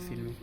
filmer.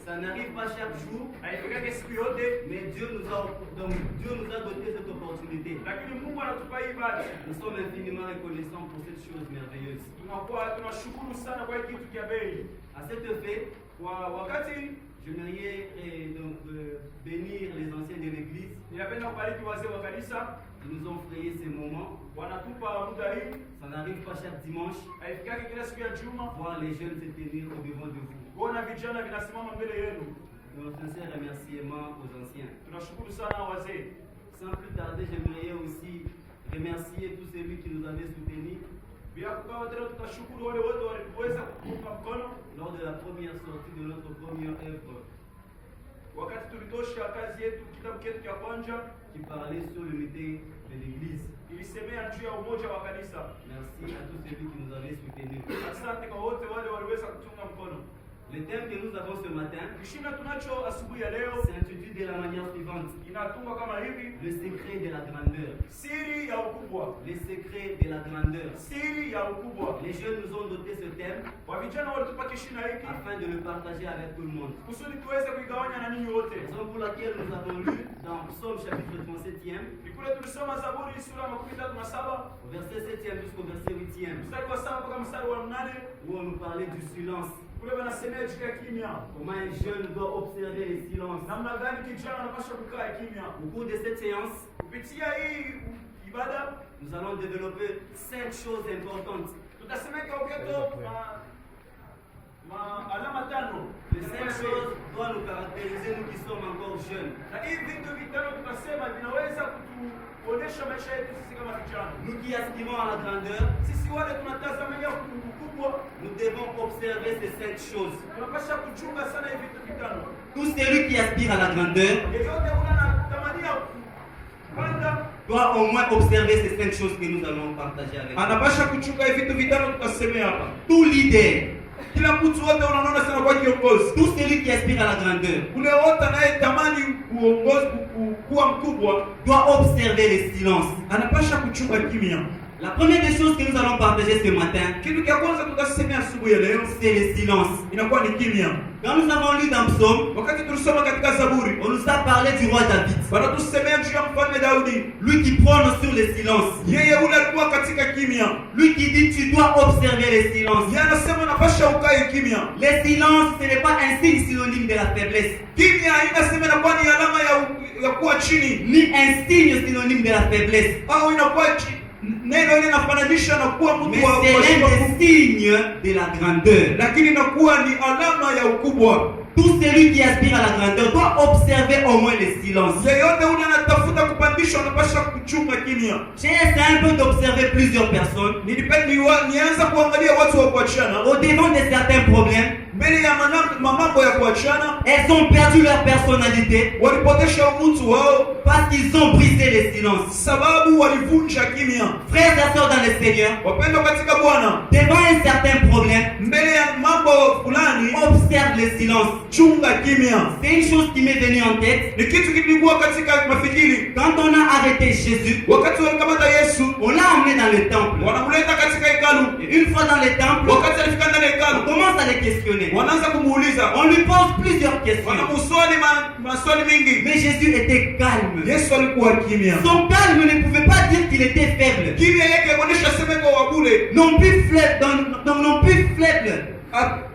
Ça n'arrive pas chaque jour, mais Dieu nous a doté cette opportunité. Nous sommes infiniment reconnaissants pour cette chose merveilleuse. À cet effet, j'aimerais bénir les anciens de l'église. Ils nous ont frayé ces moments. Ça n'arrive pas chaque dimanche. Voir les jeunes se tenir au devant de vous. Mon sincère remerciement aux anciens. Sans plus tarder, j'aimerais aussi remercier tous celui qui nous avait soutenus lors de la première sortie de notre première œuvre qui parlait sur l'unité de l'église. Merci à tous ceux qui nous avaient soutenus. Le thème que nous avons ce matin s'intitule de la manière suivante: le secret de la grandeur. Le secret de la grandeur. Les jeunes nous ont doté ce thème afin de le partager avec tout le monde. Raison pour laquelle nous avons lu dans Psaume chapitre 37e, au verset 7e jusqu'au verset 8e, où on nous parlait du silence. Comment un jeune doit observer le silence. Au cours de cette séance, nous allons développer 5 choses importantes. Les 5 choses doivent nous caractériser, nous qui sommes encore jeunes. Nous qui aspirons à la grandeur, nous devons observer ces 5 choses. Tout celui qui aspire à la grandeur doit au moins observer ces 5 choses que nous allons partager avec vous. Tout leader, tout celui qui aspire à la grandeur doit observer le silence. La première des choses que nous allons partager ce matin, c'est le silence. Quand nous avons lu dans Psaume, on nous a parlé du roi David. Lui qui prône sur le silence. Lui qui dit tu dois observer le silence. Le silence, ce n'est pas un signe synonyme de la faiblesse, ni un signe synonyme de la faiblesse. neno ile inafananisha na kuwa mtu wa mais c'est l'un des signes de la grandeur. lakini inakuwa ni alama ya ukubwa. Tout celui qui aspire à la grandeur doit observer au moins le silence. Yeyote ule anatafuta kupandishwa anapaswa kuchunga kimya. J'ai essayé un peu d'observer plusieurs personnes Nianza kuangalia watu wa kuachana au devant de certains problèmes. mbele ya mambo ya kuachana. Elles ont perdu leur personnalité Walipotesha mtu wao parce qu'ils ont brisé le silence. sababu walivunja kimya. Frères et sœurs dans le Seigneur, Wapendwa katika Bwana, devant un certain problème, mbele ya mambo fulani observe le silence. chunga kimya. C'est une chose qui m'est venue en tête. Ni kitu kilikuwa katika mafikiri Quand on a arrêté Jésus, wakati walikamata Yesu on l'a emmené dans le temple. wanamleta katika hekalu. Et une fois dans le temple, Wakati alifika ndani ya on hekalu commence à les questionner. wanaanza kumuuliza, On lui pose plusieurs questions. wanamuswali maswali mingi. Mais Jésus était calme. Yesu alikuwa kimya. Son calme ne pouvait pas dire qu'il était faible. Kimya yake kuonesha semeko wa bure Non plus faible, non plus faible.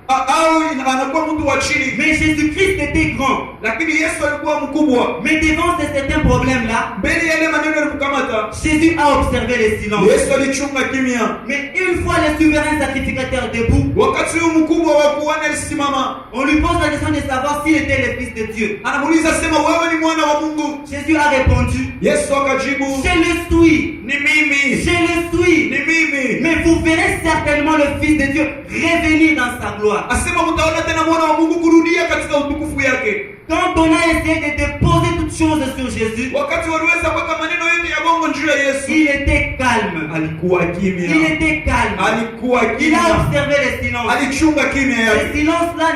au anakuwa mtu wa chini. Mais Jésus-Christ était grand. Lakini Yesu alikuwa mkubwa. Mais devant certains problèmes-là, Mbele ya ile maneno yalikamata, Jésus a observé le silence. Yesu alichunga kimya. Mais une fois le souverain sacrificateur debout, Wakati huyu mkubwa wa kuhani alisimama, on lui pose la question de savoir s'il était le fils de Dieu. anamuuliza sema, wewe ni mwana wa Mungu? Jésus a répondu, Yesu akajibu, je le suis, ni mimi, je le suis. ni mimi. Mais vous verrez certainement le Fils de Dieu revenir dans sa gloire. Asema mtaona tena mwana wa Mungu kurudia katika utukufu yake. Quand on a essayé de déposer toutes choses sur Jésus, Wakati waliweza kuweka maneno yote ya bongo juu ya Yesu, il était calme. alikuwa Il kimya. était calme. Alikuwa Il a kimya. observé le silence. Alichunga kimya Ce yake. silence-là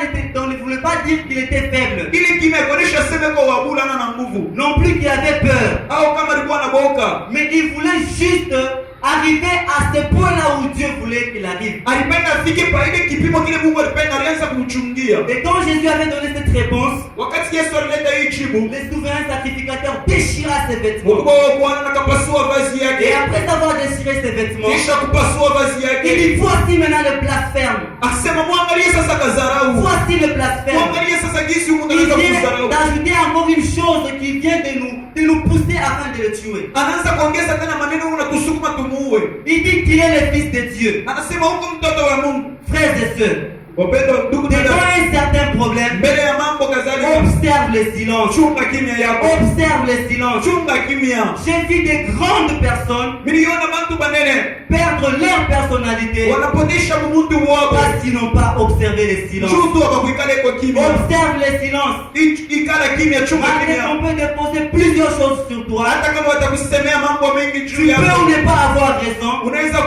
ne voulait pas dire qu'il était faible. Ili kimya kuonesha semeko wa bure na nguvu. Non plus qu'il avait peur. Au kama alikuwa anaboka. Mais il voulait juste arriver à ce point-là où Dieu voulait qu'il arrive. Alipenda afike pa ile kipimo kile Mungu alipenda alianza kumchungia. Et quand Jésus avait donné cette réponse, Wakati Yesu alileta hii jibu, le souverain sacrificateur déchira ses vêtements. mkubwa wa kuhani akapasua vazi Et yake. après avoir déchiré ses vêtements, Kisha kupasua vazi il yake, dit, voici maintenant le blasphème. asema mwangalie sasa kazarau. Voici le blasphème. Mwangalie sasa jinsi Mungu Il anaweza vient kuzarau. d'ajouter encore une chose qui vient de nous pousser afin de le tuer. Anaanza kuongeza tena maneno unatusukuma tumuue. Il dit qu'il est le Fils de Dieu. Anasema huko mtoto wa Mungu. Frères et sœurs, Wapendwa ndugu devant dada, un certain problème, mbele ya mambo kadhalika, observe le silence. chunga kimya yako. Observe le silence. Chunga kimya. J'ai vu de grandes personnes Miliona bantu banene perdre leur personnalité wanapotesha mtu wao parce qu'ils n'ont pas observé le silence. jutu wakakuikale kwa kimya. Observe le silence. Ikala kimya, chunga Malgré kimya. qu'on peut déposer plusieurs choses sur toi, Hata kama watakusemea mambo mengi tu juu peux yako, ou ne pas avoir raison. unaweza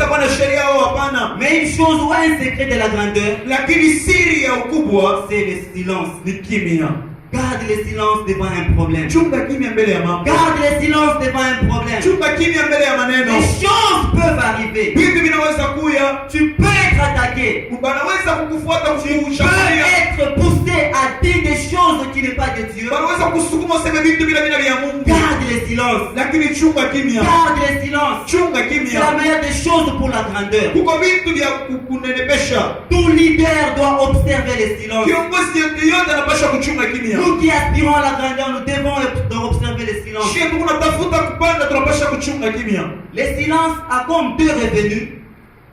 kuwa na sheria au hapana, Mais une chose ou un secret de la grandeur, lakini siri ya ukubwa c'est le silence. ni kimya. Garde le silence devant un problème. Chunga kimya mbele ya mambo. Garde le silence devant un problème. Chunga kimya mbele ya maneno. Les choses peuvent arriver. Vitu vinaweza kuya, Tu peux être attaqué. wanaweza kukufuata Tu peux kukushambulia, être poussé à dire des choses qui n'est pas de Dieu. wanaweza kusukuma useme vitu bila vya Mungu, Garde le silence. lakini chunga kimya. Garde le silence. Chunga C'est la kimya. meilleure des choses pour la grandeur. Kuko vitu vya kunenepesha. Tout leader doit observer le silence. Kiongozi yote anapaswa kuchunga kimya. Nous qui aspirons à la grandeur, nous devons observer le silence. Shie tunatafuta kupanda, tunapaswa kuchunga kimya. Le silence a comme deux revenus.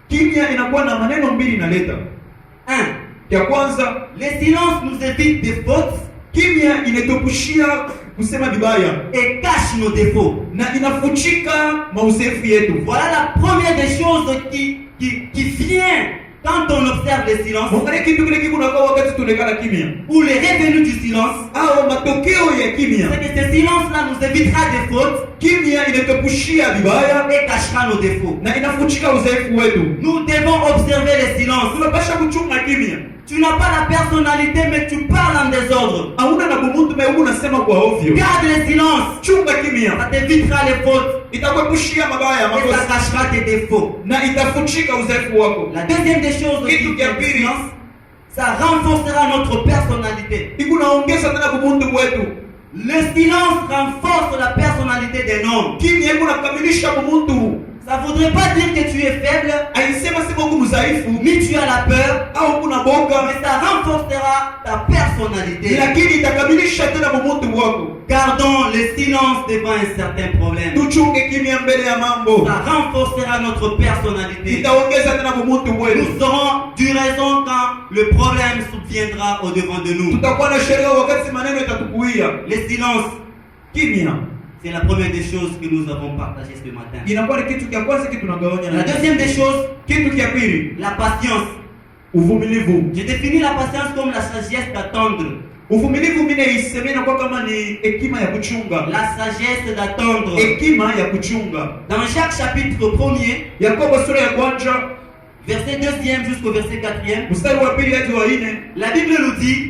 Kimya inakuwa na maneno mbili inaleta. Un, Ya kwanza, le silence nous évite des fautes kimya inatupushia kusema vibaya et cache nos défauts. na inafuchika mauzefu yetu. Voilà la première des choses qui vient quand on observe le silence, Mwangalie kitu kile kiko nakuwa wakati tunekana kimya. ou les revenus du silence. Au matokeo ya kimya. C'est que ce silence-là nous évitera des fautes Kimya inatupushia vibaya et cachera nos défauts. na inafuchika uzefu wetu. Nous devons observer le silence. Tunapaswa kuchunga kimya. Tu n'as pas la personnalité, mais tu parles en désordre. Hauna na bumuntu mais unasema kwa ovyo. Garde le silence. Chunga kimya. Ça t'évitera les fautes Itakuepushia mabaya et ça makosa cachera tes défauts. na itafuchika uzefu wako. La deuxième des choses qui Kitu vient ya du pili, silence, ça renforcera notre personnalité. ikunaongeza tena bumuntu wetu. Le silence renforce la personnalité d'un homme. Kimya kunakamilisha bumuntu. Ça ne voudrait pas dire que tu es faible, ni tu as la peur, mais ça renforcera ta personnalité. Gardons le silence devant un certain problème. Ça renforcera notre personnalité. Nous serons du raison quand le problème surviendra au devant de nous. Le silence, c'est la première des choses que nous avons partagées ce matin. La deuxième des choses, la patience. Je définis la patience comme la sagesse d'attendre. La sagesse d'attendre. Dans Jacques chapitre 1er, verset 2e jusqu'au verset 4e, la Bible nous dit,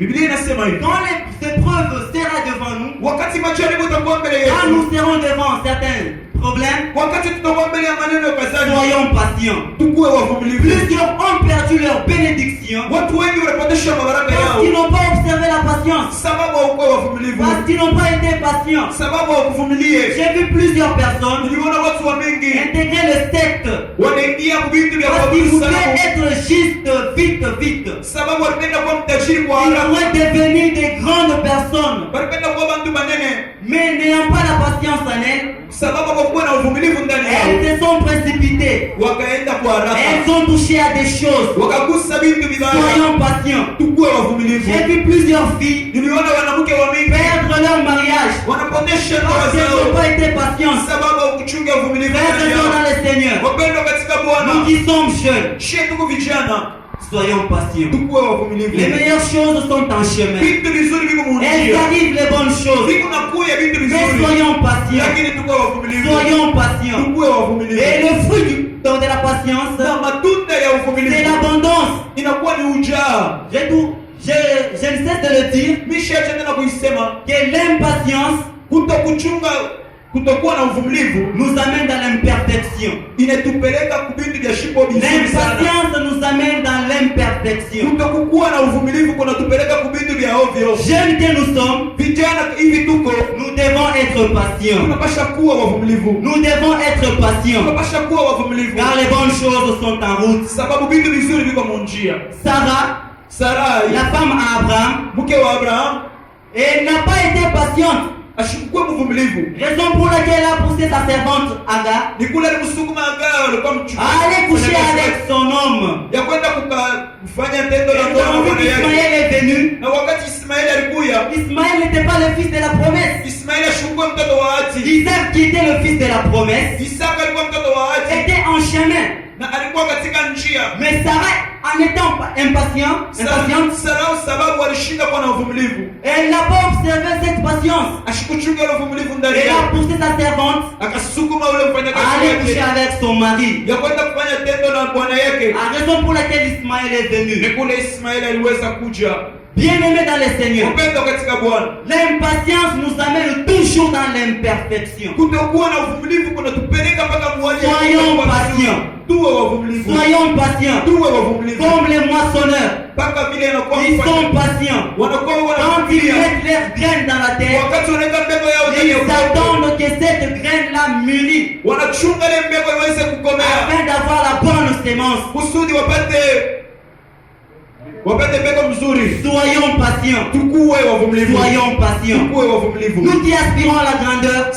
quand l'épreuve sera devant nous, quand nous serons devant certains problèmes, soyons patients. Plusieurs ont perdu leur bénédiction parce qu'ils n'ont pas observé la patience, parce qu'ils n'ont pas été patients. J'ai vu plusieurs personnes intégrer le secte parce qu'ils voulaient être juste vite. Ils voudraient devenir des grandes personnes, mais n'ayant pas la patience en elles, elles se sont précipitées. Elles ont touché à des choses. Soyons patients. J'ai vu plusieurs filles perdre leur mariage parce qu'elles n'ont pas été patientes. Frères et sœurs dans le Seigneur, nous qui sommes jeunes, soyons patients. Les meilleures choses sont en chemin. Elles arrivent les bonnes choses. Mais soyons patients. Soyons patients. Et le fruit de la patience, c'est l'abondance. Je ne cesse de le dire que l'impatience nous amène dans l'imperfection. L'impatience nous amène dans l'imperfection. Jeunes que nous sommes, nous devons être patients. Nous devons être patients, car les bonnes choses sont en route. Sarah, la femme à Abraham, elle n'a pas été patiente. Raison pour laquelle elle a poussé sa servante Agar à aller coucher avec son homme. Et quand Ismaël est venu, Ismaël n'était pas le fils de la promesse. Isaac, qui était le fils de la promesse, était en chemin. Mais Sarah, en étant impatiente, elle n'a pas observé cette patience. Elle a poussé sa servante à aller coucher avec son mari. La raison pour laquelle Ismaël est venu. Bien-aimés dans le Seigneur, l'impatience nous amène toujours dans l'imperfection. Soyons patients. Soyons patients. Comme les moissonneurs, ils sont patients. Quand ils mettent leurs graines dans la terre, ils attendent que cette graine-là mûrisse afin d'avoir la bonne sémence. Soyons patients. Soyons patients. Nous qui aspirons à la grandeur,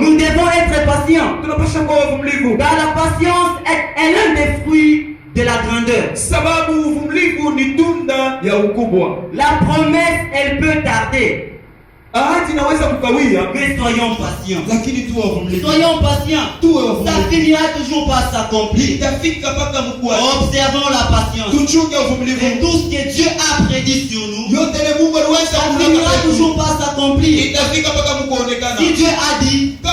nous devons être patients. Car la patience est l'un des fruits de la grandeur. La promesse, elle peut tarder. Mais soyons patients. Soyons patients. Ça finira toujours par s'accomplir. Observons la patience. Et tout ce que Dieu a prédit sur nous, ça finira toujours par s'accomplir. Si Dieu a dit, tu te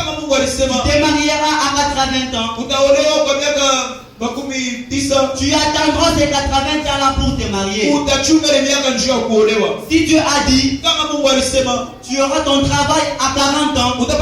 marieras à 80 ans, tu attendras ces 80 ans-là pour te marier. Si Dieu a dit, tu auras ton travail à 40 ans, frères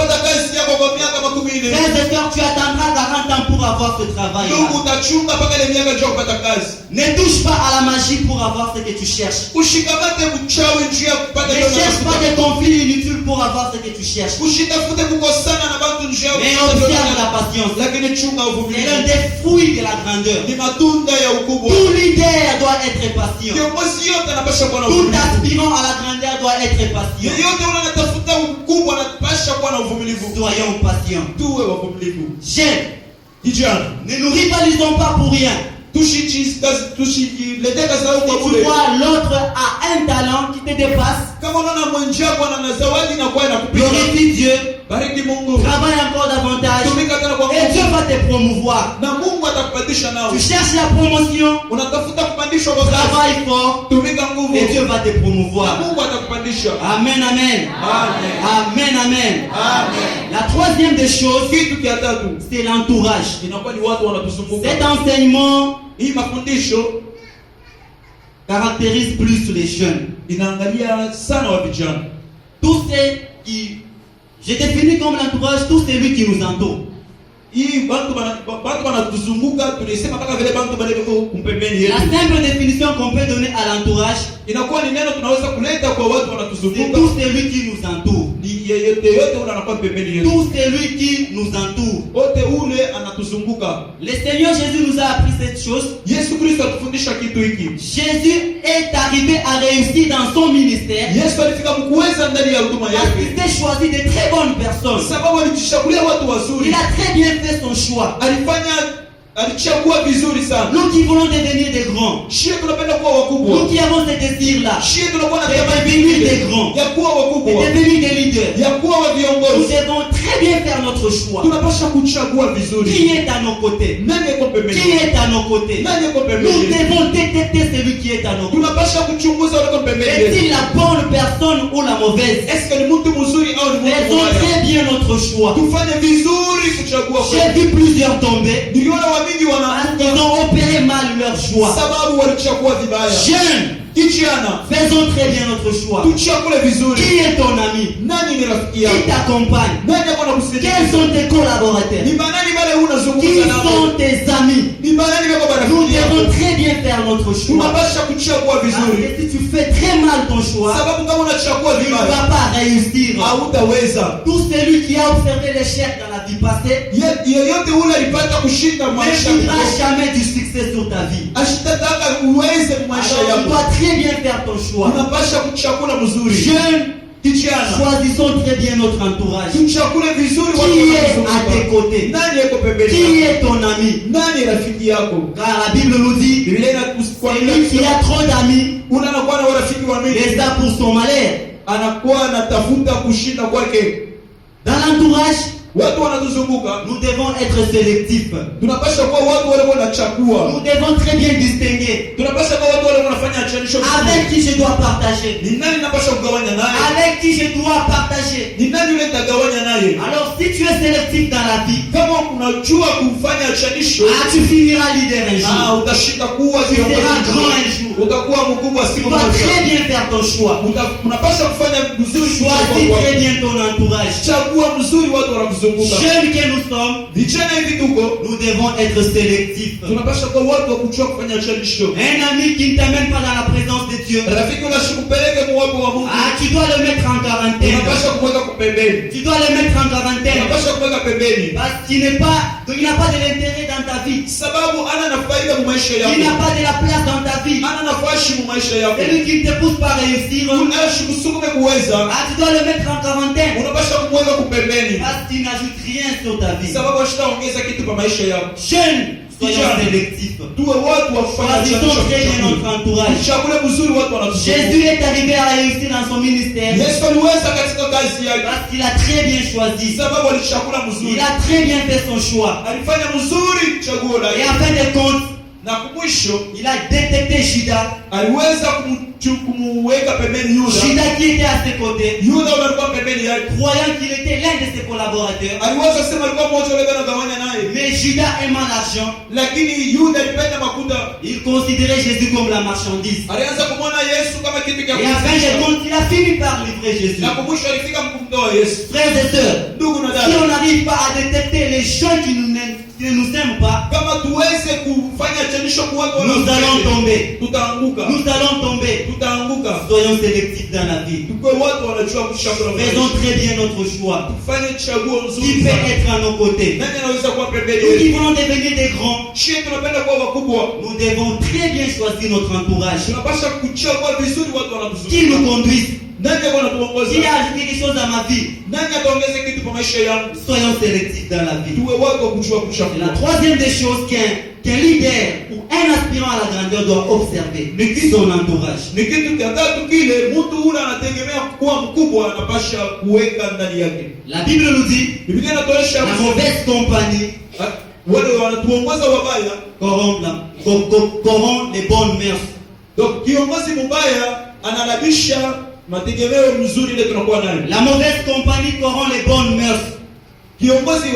et sœurs, tu attendras 40 ans pour pour avoir ce travail. Ndugu utachunga mpaka ile miaka njoo kupata kazi. Ne touche pas à la magie pour avoir ce que tu cherches. Ushikamate mchawi njia kupata Ne cherche pas des conflits inutiles pour avoir ce que tu cherches. Usitafute kukosana na watu njia Mais observe la patience. lakini chunga C'est uvumilivu. l'un des fruits de la grandeur. Ni matunda ya ukubwa. Tout leader doit être patient. Kiongozi yote anapaswa kuwa na Tout uvumilivu. aspirant à la grandeur doit être patient. Yeyote ule anatafuta ukubwa anapaswa kuwa na uvumilivu. Soyons patients. Tuwe wavumilivu. Jeune, Kijana, ne nous rivalisons pas pour rien. tushilete kazi yao kwa Si tu bure. vois l'autre a un talent qui te dépasse, Kama unaona mwenzako ana zawadi na kwa inakupita, glorifie Dieu, bariki Mungu. travaille encore davantage Tumika tena kwa et Dieu Mungu. va te promouvoir. Na Mungu atakupandisha nao. Tu cherches la promotion, Unatafuta kupandishwa kwa kazi. travaille fort Tumika nguvu. et Dieu va te Na promouvoir. Mungu atakupandisha. Amen, amen. Amen. Amen, amen. Amen. La troisième des choses, Kitu kia tatu c'est l'entourage. inakuwa ni watu wanatuzunguka. Cet enseignement Hii mafundisho caractérise plus les jeunes. inaangalia sana wa vijana. Tous ceux qui, je définis comme l'entourage, tous celui qui nous entoure. Hii bantu wanatuzunguka, tulisema kama vile bantu badeko kumpembeni La yetu. simple définition qu'on peut donner à l'entourage, Inakuwa ni neno tunaweza kuleta kwa watu c'est wanatuzunguka. tout celui qui nous entoure. Ni yeyote yote ule anakuwa pembeni yetu. Tout celui qui nous entoure. Wote ule anatuzunguka. Le Seigneur Jésus nous a appris cette chose. Yesu Kristo atufundisha kitu hiki. Jésus est arrivé à réussir dans son ministère Yesu alifika mkuweza ndani ya huduma parce qu'il yake. s'est choisi de très bonnes personnes. Sababu alijichagulia watu wazuri. Il a très bien fait son choix. Alichagua vizuri sana. Nous qui voulons devenir des grands, Shie tunapenda kuwa wakubwa. nous qui avons ce désir-là, Shie tunakuwa na de tamaa devenir des nyingine grands, ya kuwa de wakubwa, devenir des leaders, ya kuwa wa nous viongozi. devons très bien faire notre choix. Tunapaswa kuchagua Qui vizuri. est à nos côtés? Nani yuko Qui pembeni? est à nos côtés? Nani yuko Nous pembeni? devons détecter celui qui est à nos côtés. Tunapaswa kuchunguza wale wako pembeni. Est-il la bonne personne ou la mauvaise? Est-ce que ni mtu mzuri au ni mtu Faisons mbaya? très bien notre choix. Tufanye vizuri kuchagua J'ai kwetu. vu plusieurs tomber Niliona wamingi parce wanaanguka qu'ils ont opéré mal leur choix. sababu walichagua vibaya. Jeunes, Kijana, faisons très bien notre choix. tuchague vizuri. Qui est ton ami? Nani ni rafiki Qui yako? t'accompagne? Nani yako anakusaidia? Quels sont tes collaborateurs? Ni banani wale Qui unazungumza nao? sont tes amis? Ni banani wako Nous marafiki devons yako? très bien faire notre choix. Tunapaswa kuchagua Parce vizuri. que si tu fais très mal ton choix, Sababu kama unachagua tu ne vibaya, vas pas réussir. hautaweza. Tout celui qui a observé l'échec dans la vie passée Yeyote ule alipata kushinda ne maisha vivra yako. jamais du succès sur ta vie. Ashitataka uweze maisha Alors tu yako. dois très bien faire ton choix. Unapaswa kuchagua mzuri. Jeunes, Kijana, choisissons très bien notre entourage. tuchague vizuri watu Qui est à wanatuzunguka. tes côtés? Nani yako pembeni Qui yako? est ton ami? Nani rafiki yako? Car la Bible nous dit, Biblia celui qui a trop d'amis unakuwa na rafiki wa mingi, les a pour son malheur. anakuwa anatafuta kushinda kwake. Dans l'entourage, Watu wanatuzunguka, nous devons être sélectifs. tunapaswa kuwa watu wale wanachagua. Nous devons très bien distinguer Tunapaswa kuwa watu wale wanafanya chanisho. avec qui je dois partager. Ni nani napaswa kugawanya naye? Avec qui je dois partager. Ni nani yule nitagawanya naye? Alors si tu es sélectif dans la vie, Kama unajua kufanya chanisho, tu finiras leader un jour. utashinda kuwa Tu seras grand un kiongozi. jour. Utakuwa mkubwa Tu siku dois très moja. bien faire ton choix. Unapaswa kufanya vizuri Choisis kuchagua. très bien ton entourage. Chagua mzuri watu wanakuzunguka. Jeunes que nous sommes, Vijana hivi tuko, nous devons être sélectifs. tunapaswa kuwa watu wa kujua kufanya chanisho. Un ami qui ne t'amène pas dans la présence de Dieu, Rafiki unashikupeleke muwapo wa Mungu. tu dois le mettre en quarantaine. Unapaswa kuweka pembeni. Tu dois le mettre en quarantaine. Unapaswa kuweka pembeni. Parce qu'il n'a pas de l'intérêt dans ta vie. Sababu ana na faida mu maisha Il n'a yako. pas de la place dans ta vie. Ana nafasi mu maisha yako. Celui qui ne te pousse pas à réussir, Unashikusukume kuweza. tu dois le mettre en quarantaine. Unapaswa kumweka kupembeni. Parce qu'il n'ajoute rien sur ta vie. Sababu ashitaongeza kitu kwa maisha yako. Jeunes, soyons Vijana. sélectifs. Tuwe watu wa kufanya Choisissons très bien notre entourage. Chakule mzuri watu wanatuzunguka. Jésus est arrivé à réussir dans son ministère Yesu aliweza katika kazi yake. parce qu'il a très bien choisi. Sababu alichakula mzuri. Il a très bien fait son choix. Alifanya mzuri chaguo Et lake. en fin de compte, Na kumwisho il a détecté Judas. aliweza kumuweka pembeni Yuda. Judas qui était à ses côtés, Yuda alikuwa pembeni yake. croyant qu'il était l'un de ses collaborateurs. Aliweza sema alikuwa mmoja wale anagawanya naye. Mais Judas aimant l'argent, Lakini Yuda alipenda makuta. il considérait Jésus comme la marchandise. Alianza kumwona Yesu kama kitu cha Et en fin de compte, il a fini par livrer Jésus. na kumwisho alifika mkumtoa Yesu. Frères et sœurs, Ndugu na si dada, on n'arrive pas à détecter les gens qui nous mènent qui ne nous aiment pas, kama tuweze kufanya chanisho kwa watu nous allons tomber. tutaanguka. Nous allons tomber. Tutaanguka. Soyons sélectifs dans la vie. Tukue watu wanajua kuchagua. Faisons très bien notre choix. Fanye chaguo Qui nzuri. peut être à nos côtés? Nani anaweza kuwa pembeni Nous qui yetu? voulons devenir des grands, Shie tunapenda kuwa wakubwa. nous devons très bien choisir notre entourage. Tunapasha kuchagua vizuri watu wanatuzunguka. Qui nous conduisent? Nani Qui anatuongoza? a ajouté quelque chose à ma vie? Nani ataongeza kitu kwa maisha yangu? Soyons sélectifs dans la vie. Tuwe watu wa kujua C'est la kuchagua. troisième des choses qu'un leader ou un aspirant à la grandeur doit observer. Son entourage. Ni kitu cha tatu kile mtu ule anategemea kuwa mkubwa anapasha kuweka ndani yake. La Bible nous dit, Biblia inatuonyesha la mauvaise compagnie wale wanatuongoza wabaya. corrompt les bonnes mœurs. Donc kiongozi mbaya analabisha mategemeo mzuri ile tunakuwa nayo. La mauvaise compagnie corrompt les bonnes mœurs. Kiongozi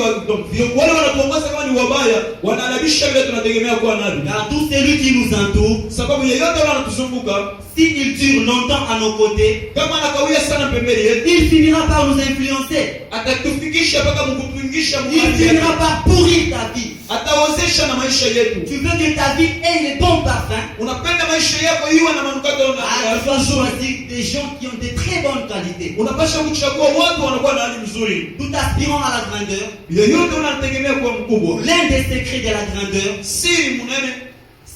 wale wanatuongoza kama ni wabaya wanalabisha ile tunategemea kuwa nayo. Car tout celui qui nous entoure, Sababu yeyote wanatuzunguka s'il dure longtemps à nos côtés, kama anakawia sana pembeni yetu il finira par nous influencer. atatufikisha mpaka mkutuingisha Il finira par pourrir ta vie. ataozesha na maisha yetu. Tu veux que ta vie ait les bons parfums? Unapenda maisha yako iwe na manukato Tu dois choisir des gens qui ont de très bonnes qualités. unapasha kuchagua watu wanakuwa na hali nzuri. Tout aspirant à la grandeur, Yeyote unategemea kuwa mkubwa, l'un des secrets de la grandeur, siri munene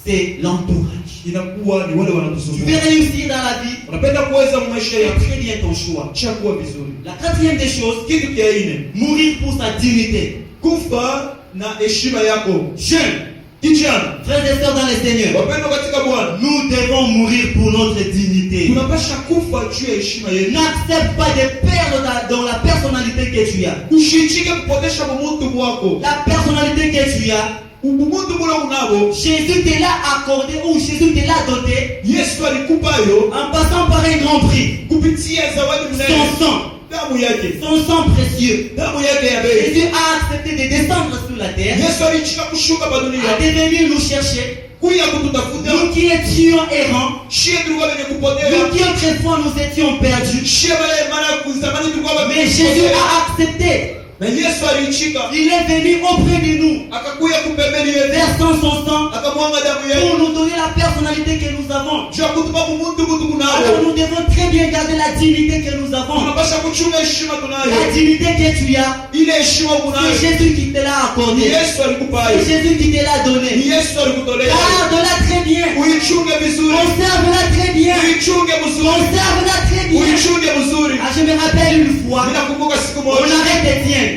c'est l'entourage. inakuwa ni wale Tu wanatuzunguka. veux réussir dans la vie, Unapenda kuweza maisha fais yako, très bien ton choix. chagua vizuri. La quatrième des choses, Kitu kia ine, mourir pour sa dignité. kufa na heshima yako. Jeunes, Kijana, frères et sœurs dans le Seigneur, wapendwa katika Bwana, nous devons mourir pour notre dignité. tunapasha kufa juu ya heshima yetu. N'accepte pas de perdre dans la personnalité que tu as. Usichike kupotesha umuntu wako. La personnalité que tu as, Umuntu bula unabo, Jésus te l'a accordé ou Jésus te l'a doté Yesu alikupayo en passant par un grand prix. kupitia zawadi Son mnene, sang, damu yake. son sang précieux. Damu yake ya bei. Jésus a accepté de descendre sur la terre, Yesu alichika kushuka pa à dunia devenir nous chercher. kuya kututafuta. Nous qui étions errants, Shie tulikuwa wenye kupotea. nous qui autrefois nous étions perdus. Shie wale mara kuzamani tulikuwa Mais Jésus a accepté. na Yesu alichika Il est venu auprès de nous, akakuya kupembeni yetu versant son sang akamwanga damu pour yetu nous donner la personnalité que nous avons. juu ya kutupa umuntu Alors kunao. nous devons très bien garder la dignité que nous avons. Tunapasha kuchunga heshima La tunayo. dignité que tu as, Ile heshima c'est kunayo Jésus qui te l'a ni accordé. Yesu alikupayo, C'est Jésus qui te l'a ni donné. Yesu alikutolea. Garde-la très bien. Uichunge vizuri, Conserve-la très bien. uichunge vizuri, Conserve-la très bien. uichunge vizuri. Ah, je me rappelle une fois, Ninakumbuka siku on moja arrête Étienne.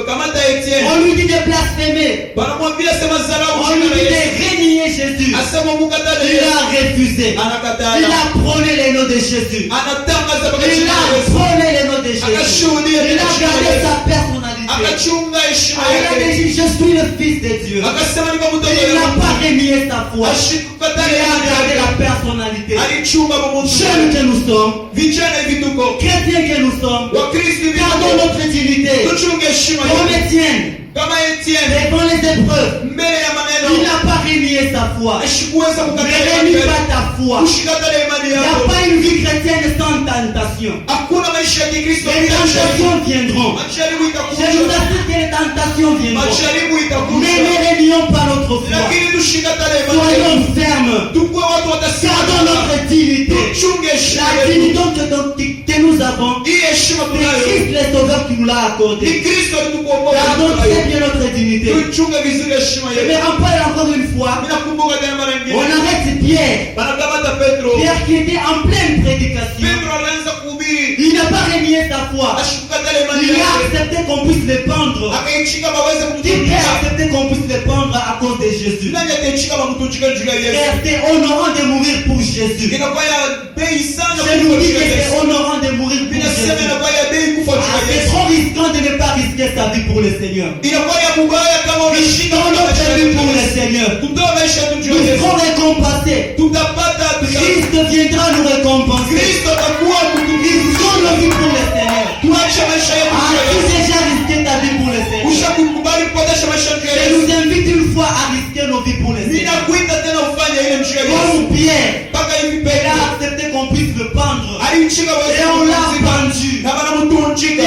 kamata Etienne, On lui dit de blasphémer. banamwambia sema zarau On jina lui la dit Yesu, de renier Jésus. asema mukatale Il Yesu, a refusé. Il anakatala, a prôné le nom de Jésus. anatangaza mpaka Il jina a la Yesu, prôné le nom de Jésus. akashuhudia Il a jina la gardé Yesu, sa personnalité. akachunga heshima Il a yake, dit, je suis le fils de Dieu. akasema niko mtoto Il n'a wa pas Mungu, renié sa foi. ashikukatale Il a gardé yake, la personnalité. alichunga Jeunes pamoja. que nous sommes, Vijana hivi tuko chrétiens que nous sommes, Wakristo hivi gardons tuko, notre dignité. tuchunge heshima Comme yetu Étienne, kama Etienne devant les épreuves, mbele ya il maneno, n'a pas renié sa foi. ashikuweza Ne kukatala renie imani, pas ta foi. ushikatale imani Il n'y a yako. pas une vie chrétienne sans tentation. Hakuna maisha ya Kikristo Les bila majaribu. tentations viendront. Majaribu Je vous itakuja, assure que les tentations viendront. majaribu Mais itakuja, ne renions pas notre foi. lakini tushikatale imani yetu. Soyons fermes. Tukuwe watu Gardons watasimama, notre dignité. tuchunge heshima La yetu. dignité que nous avons, Hii heshima c'est tunayo Christ le Sauveur qui nous l'a ni accordé. Kristo alitukomboa. Gardons très bien notre dignité. Tuchunge vizuri heshima Je me yetu. rappelle encore une fois, Mimi nakumbuka tena mara on nyingine arrête Pierre. banakamata Petro. Pierre qui était en pleine prédication. Petro alianza kuhubiri, Il n'a pas renié sa foi. ashikukatale imani Il a yake, accepté qu'on puisse le pendre. akaichika baweze Qui peut kumtumikia. accepter qu'on puisse le pendre à cause de Jésus? Nani ataichika bamtuchike juu ya Yesu? Frère, c'est honorant de mourir pour Jésus. Inakuwa ya bei sana Je nous kufa dis juu que ya c'est Yesu. honorant de mourir pour Ninasema Jésus. inakuwa ya bei kufa juu Ah, ya c'est Yesu. trop risquant de ne pas risquer sa vie pour le Seigneur. Inakuwa ya mubaya kama unashinda Dans notre vie pour le Seigneur, kutoa maisha yetu juu nous ya Yesu. serons récompensés. Tutapata Christ viendra nous récompenser. Kristo atakuwa Risquons nos vies pour le Seigneur. tuache maisha yetu Ah, juu ya tu Yesu. déjà risqué ta vie pour le Seigneur. Ushakubali kupotesha maisha yetu juu ya Je Yesu. nous invite une fois à risquer nos vies pour le Seigneur. Ninakuita tena ufanye ile juu ya Yesu. Comme Pierre, Mpaka hivi il a Petro accepté qu'on puisse le pendre. alichika Et on l'a pendu. na banamutunjika.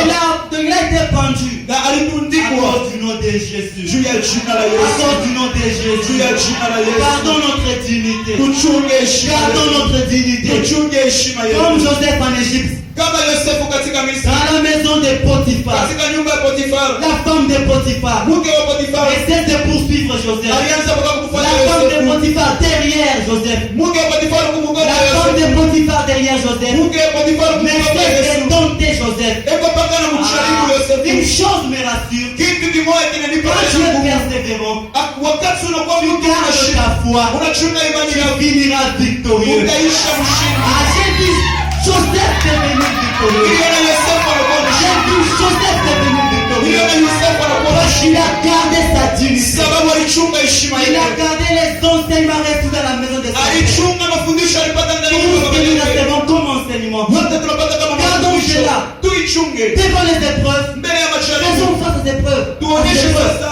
Il a été été pendu na à alitundikwa cause du nom de Jésus. juu ya jina la À Yesu, cause du nom de juu ya Jésus. jina la Yesu. Gardons notre dignité. Tuchunge heshima Gardons yetu, notre dignité. tuchunge heshima Comme yetu, Joseph en Égypte, kama Yosefu katika Misri, dans la maison de Potiphar, katika nyumba ya Potifar, la femme de Potiphar mke wa Potifar essaie de poursuivre Joseph. alianza mpaka La kufuata femme de Yosefu. Potiphar derrière Joseph. Mke wa Potifar kumgonga La femme Yosefu, de Potiphar derrière Joseph. mke wa Potifar Mais kumgonga c'est Yesu. dompter Joseph. Eko mpaka na msharibu Une Yosefu. chose me rassure. Kitu kimoja kinanipa Quand tu es nguvu. persévérant, Wakati unakuwa tu mtu gardes unashinda, ta foi, unachunga imani tu yako, finiras victorieux. utaisha mshindi. Ah, j'ai vu Joseph devenu victorieux. Niliona Yosefu anakuwa J'ai mshindi. vu Joseph devenu victorieux. Niliona Yosefu anakuwa Parce qu'il mshindi. a gardé sa dignité. Sababu alichunga heshima Il a yake. gardé les enseignements reçus dans la maison de son père. Alichunga mafundisho alipata ndani ya Tout nyumba ce que ya nous baba yake. recevons comme enseignement. Wote tunapata kama Gardons mafundisho. cela. Tuichunge Devant les épreuves, mbele ya majaribu. faisons face aux épreuves. Tuonyeshe sasa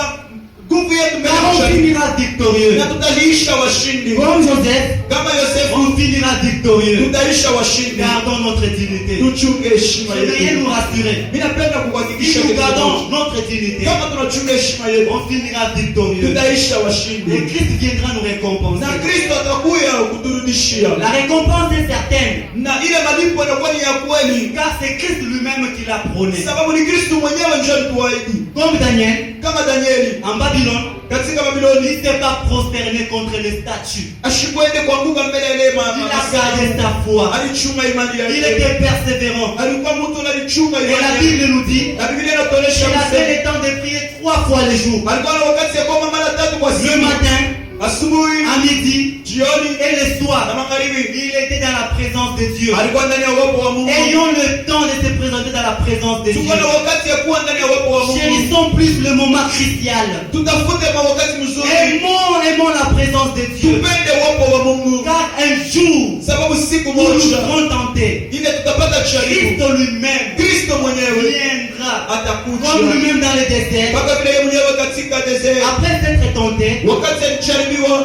nguvu yetu mbele ya Car on majaribu. finira victorieux. Na tutaliisha washindi. Comme Joseph, Kama Yosefu on finira victorieux. tutaisha washindi. Gardons notre dignité. Tuchunge heshima J'aimerais yetu. nous rassurer. Mimi napenda kukuhakikisha Si nous kitu gardons kimoja. notre dignité, Kama tunachunga heshima yetu, on finira victorieux. tutaisha Et washindi. Christ viendra nous Na récompenser. Kristo atakuja kuturudishia. La récompense est certaine. Na ile malipo yanakuwa ni ya kweli. Car c'est Christ lui-même qui l'a prôné. Sababu ni Kristo mwenyewe ndiye alituahidi. Comme Daniel, Kama Danieli en Babylone, katika Babiloni il ne s'est pas prosterné contre les statues. ashikwende kuanguka mbele ya ile Il a gardé sa foi. alichunga imani Il yake. était persévérant. Alikuwa mtu alichunga Et imani la yake. Bible nous dit Na Biblia inatuonyesha qu'il avait msemo. le temps de prier 3 fois le jour. Alikuwa na wakati ya kuomba mara 3 kwa Le siku. matin, Asubuhi, à midi jioni et le na soir. magharibi. Il était dans la présence de Dieu. Alikuwa ndani ya uwepo wa Mungu. Ayons le temps de se présenter dans la présence de Dieu. Tuko na wakati ya kuwa ndani ya uwepo wa Mungu. Chérissons plus le moment crucial. Tutafute wakati mzuri. Aimons la présence de Dieu. Tupende uwepo wa Mungu. Car un jour, Sababu siku nous nous moja serons tentés. ile tutapata jaribu. Christ lui-même Kristo mwenyewe viendra atakuja. comme lui-même dans le désert. Mpaka vile yeye mwenyewe katika desert. Après s'être tenté, Wakati alijaribiwa,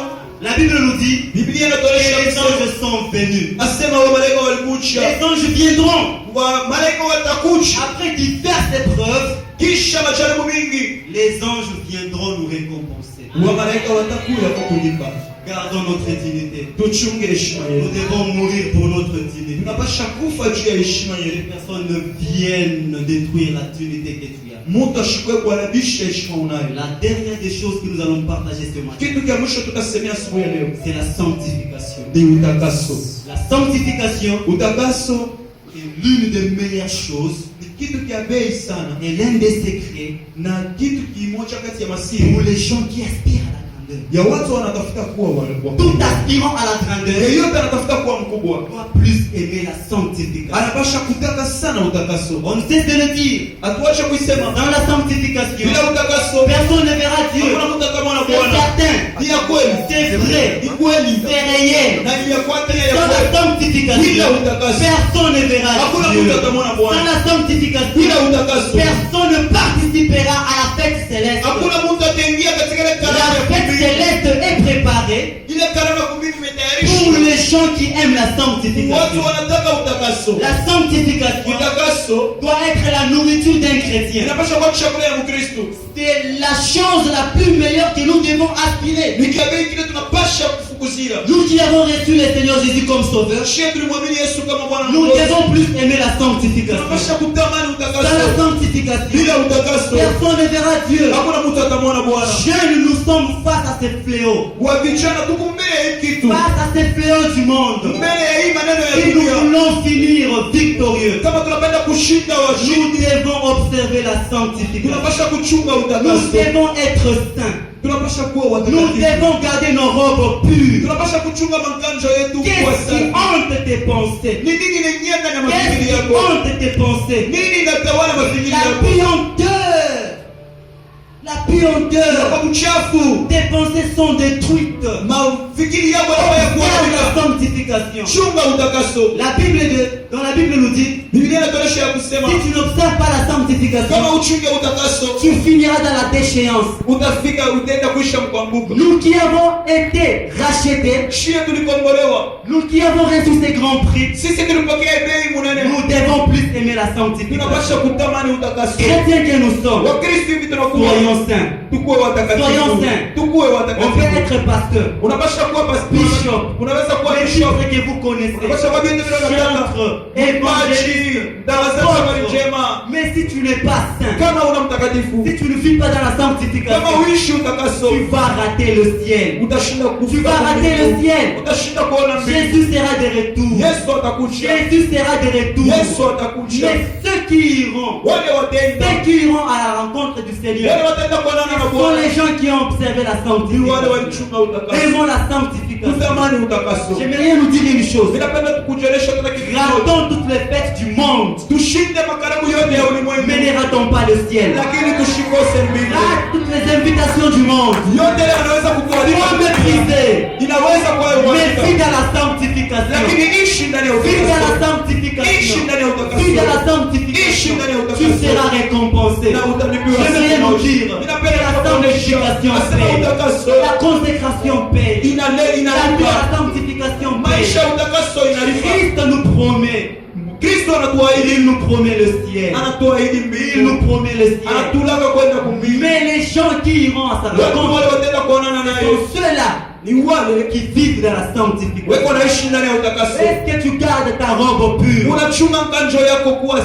la Bible nous dit Biblia que inatuonyesha les msemo. anges sont venus. Asema wa malaika walikuja. Les anges viendront Wa malaika watakuja. après diverses épreuves. Kisha majaribu mingi. Les anges viendront nous récompenser. Wa malaika watakuja kutulipa. Gardons notre dignité. Tuchunge heshima Nous yetu. devons mourir pour notre dignité. Tunapasha kufa juu ya heshima Les yetu. personnes ne viennent détruire la dignité que tu as. Mtu ashikwe kuharibisha heshima unayo. La dernière des choses que nous allons partager ce matin, Kitu cha mwisho tutasemea asubuhi ya leo c'est la sanctification. ni utakaso. La sanctification Utakaso est l'une des meilleures choses ni kitu cha bei sana et l'un des secrets na kitu kimoja kati ya masiri pour les gens qui aspirent à la grandeur. ya watu wanatafuta kuwa wakubwa. Tout aspirant à la grandeur Yeyote anatafuta kuwa mkubwa doit plus aimer la sanctification. anapasha kutaka sana utakaso. On ne cesse de le dire. Hatuache kuisema Dans la sanctification, bila utakaso personne ne verra Dieu. hakuna mtu atamwona C'est Bwana. certain. Ni ya kweli, C'est vrai. ni kweli C'est réel. na ni ya kweli ya Sans la kweli. sanctification, Bila utakaso personne ne verra hakuna Dieu. mtu atamwona Sans Bwana. la sanctification, Bila utakaso personne ne participera à la fête céleste. hakuna mtu ataingia katika ile La karamu ya fête kumbini. céleste est préparée Ile karamu ya kumbini pour imetayarishwa. les gens qui aiment la Watu sanctification. wanataka utakaso. La sanctification Utakaso doit être la nourriture d'un chrétien. inapasha kuwa chakula ya Mkristo. C'est la chose la plus meilleure que nous devons aspirer. Ni kabei kile tunapasha kufukuzia. Nous qui avons reçu le Seigneur Jésus comme sauveur, Shie tulimwamini Yesu kama Bwana na nous Mwokozi. devons plus aimer la sanctification. Tunapasha kutamani Dans la utakaso. sanctification, Bila utakaso personne ne verra Dieu. hakuna mtu atamwona Bwana. Jeunes, nous sommes face à ces fléaux. Wa vijana tuko mbele ya hii kitu. Face à ces fléaux du monde. Mbele ya hii maneno ya Si nous dunia. voulons finir victorieux, Kama tunapenda kushinda nous washindi, devons observer la sanctification. tunapasha kuchunga Nous utakaso. devons être saints. Tunapasha kuwa Nous watakatifu. devons garder nos robes pures. Tunapasha kuchunga makanjo yetu kwa Qu'est-ce qui safi. hante tes pensées? Ni nini inaingia ndani ya Qu'est-ce mafikiri qui yako? hante tes pensées? Nini inatawala mafikiri La yako? puanteur. La puanteur. Kwa uchafu. Tes pensées sont détruites. Mafikiri yako yanafanya kuwa Observe bila. la sanctification. Chunga utakaso. La Bible de Dans la Bible nous dit, Biblia inatosha ya kusema si tu n'observes pas la sanctification, kama uchunge utakaso tu finiras dans la déchéance. utafika utaenda kuisha mkwambuko. Nous qui avons été rachetés, Shie tulikombolewa, nous qui avons reçu ces grands prix, sisi tulipokea bei munene, nous devons plus aimer la sanctification. tunapaswa kutamani utakaso. Chrétiens que nous sommes, Wakristo hivi tunakuwa soyons saints. tukuwe watakatifu, Soyons saints. tukuwe On peut watakatifu. être pasteur, Unapaswa kuwa pastor, bishop, unaweza kuwa les bishop, titres que vous connaissez, unapaswa kuwa binti vile unataka, chantre, évangéliste, mbaji, mtangazaji wa habari njema. mais si tu n'es pas saint, Kama una mtakatifu, si tu ne vis pas dans la kama sanctification, uishi utakaso, tu vas rater le ciel. utashinda Tu vas rater le ciel. utashinda kuona mbingu. Jésus sera de retour. Yesu atakuja, Jésus sera de retour. Yesu atakuja. Mais ceux qui iront, Wale wataenda, ceux qui iront à la rencontre du wale Seigneur, wataenda kuonana na sont Bwana, les gens qui ont observé la ni wale sanctification. walichunga utakaso. Aimons la sanctification. Tutamani utakaso. J'aimerais nous dire une chose. Ninapenda kukujelesha tena kitu kimoja. Ratons toutes les fêtes du monde, Tushinde makaramu yote ya ulimwengu, mais ne ratons pas le ciel. lakini tushikose mbingu. Rate toutes les invitations du monde. Yote yanaweza kukualika, Sois méprisé, inaweza kuwa mais vis uwanja, dans la sanctification. lakini ishi ndani ya Vis dans la utakaso. sanctification. Ishi ndani ya Vis dans utakaso. la sanctification. Tu seras récompensé. Na utalipiwa J'aimerais siku nous moja. dire que Ninapenda la kukuonyesha, sanctification asema paye. utakaso La consécration paye. La vie à inalipa. la sanctification Maisha paye. ya utakaso inalipa. Christ nous promet. Kristo anatuahidi, Il nous promet le ciel. anatuahidi Il mbingu, nous promet le ciel. anatulaka kwenda kumbingu. Mais les gens qui iront à sa Watu rencontre wale wataenda kuonana naye sont ceux-là ni wale qui vivent dans la sanctification. weko naishi ndani ya utakaso. Est-ce que tu gardes ta robe pure? Unachunga nganjo yako kuwa